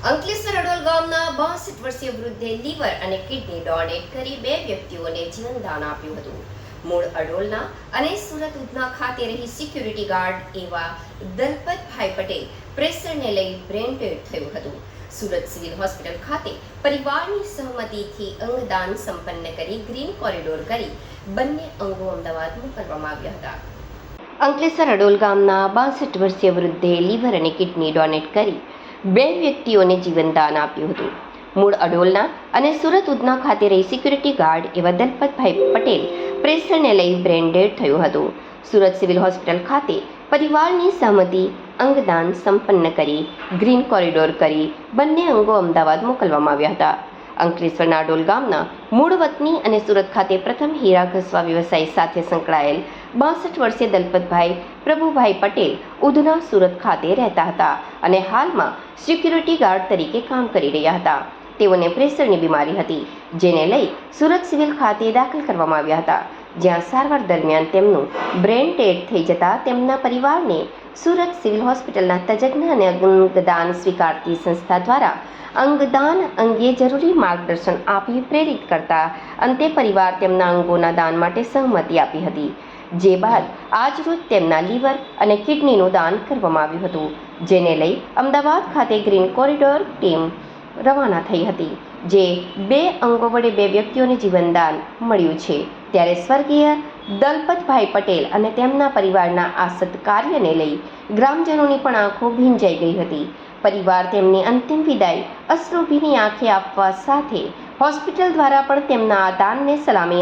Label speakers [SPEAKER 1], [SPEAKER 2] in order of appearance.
[SPEAKER 1] અંકલેશ્વર અડોલ ગામના 62 વર્ષીય વૃદ્ધે લીવર અને કિડની ડોનેટ કરી 2 વ્યક્તિઓને જીવનદાન આપ્યું હતું. મૂળ અડોલના અને સુરત ઉધના ખાતે રહી સિક્યુરિટી ગાર્ડ એવા દલપતભાઈ પટેલ પ્રેશરને લઈ બ્રેન ડેડ થયું હતું. સુરત સિવિલ હોસ્પિટલ ખાતે પરિવારની સહમતિથી અંગદાન સંપન્ન કરી ગ્રીન કોરિડોર કરી બંને અંગો અમદાવાદ મોકલવામાં આવ્યા હતા. અંકલેશ્વર અડોલ ગામના 62 વર્ષીય વૃદ્ધે લીવર અને કિડની ડોનેટ કરી 2 વ્યક્તિઓને જીવનદાન આપ્યું હતું. મૂળ અડોલના અને સુરત ઉધના ખાતે રહી સિક્યુરિટી ગાર્ડ એવા દલપતભાઈ પટેલ પ્રેશરને લઈ બ્રેન ડેડ થયું હતું. સુરત સિવિલ હોસ્પિટલ ખાતે પરિવારની સહમતિ અંગદાન સંપન્ન કરી ગ્રીન કોરિડોર કરી બંને અંગો અમદાવાદ મોકલવામાં આવ્યા હતા. અંકલેશ્વરના અડોલ ગામના મૂળ વતની અને સુરત ખાતે પ્રથમ હીરા ઘસવા વ્યવસાય સાથે સંકળાયેલ 62 વર્ષીય દલપતભાઈ પ્રભુભાઈ પટેલ ઉધના સુરત ખાતે રહેતા હતા અને હાલમાં સિક્યુરિટી ગાર્ડ તરીકે કામ કરી રહ્યા હતા. તેઓને પ્રેશરની બીમારી હતી, જેને લઈ સુરત સિવિલ ખાતે દાખલ કરવામાં આવ્યા હતા, જ્યાં સારવાર દરમિયાન તેમનું બ્રેન ડેડ થઈ જતા તેમના પરિવારને સુરત સિવિલ હોસ્પિટલના તજજ્ઞ અને અંગદાન સ્વીકારતી સંસ્થા દ્વારા અંગદાન અંગે જરૂરી માર્ગદર્શન આપી પ્રેરિત કરતા અંતે પરિવાર તેમના અંગોના દાન માટે સહમતિ આપી હતી. જે બાદ આજરોજ તેમના લીવર અને કિડનીનું દાન કરવામાં આવ્યું હતું, જેને લઈ અમદાવાદ ખાતે ગ્રીન કોરિડોર ટીમ રવાના થઈ હતી, જે 2 અંગો વડે 2 વ્યક્તિઓને જીવનદાન મળ્યું છે. ત્યારે સ્વર્ગીય દલપતભાઈ પટેલ અને તેમના પરિવારના આ સત્કાર્યને લઈ ગ્રામજનોની પણ આંખો ભીંજાઈ ગઈ હતી. પરિવાર તેમની અંતિમ વિદાય અશ્રુભીની આંખે આપવા સાથે હોસ્પિટલ દ્વારા પણ તેમના આ દાનને સલામી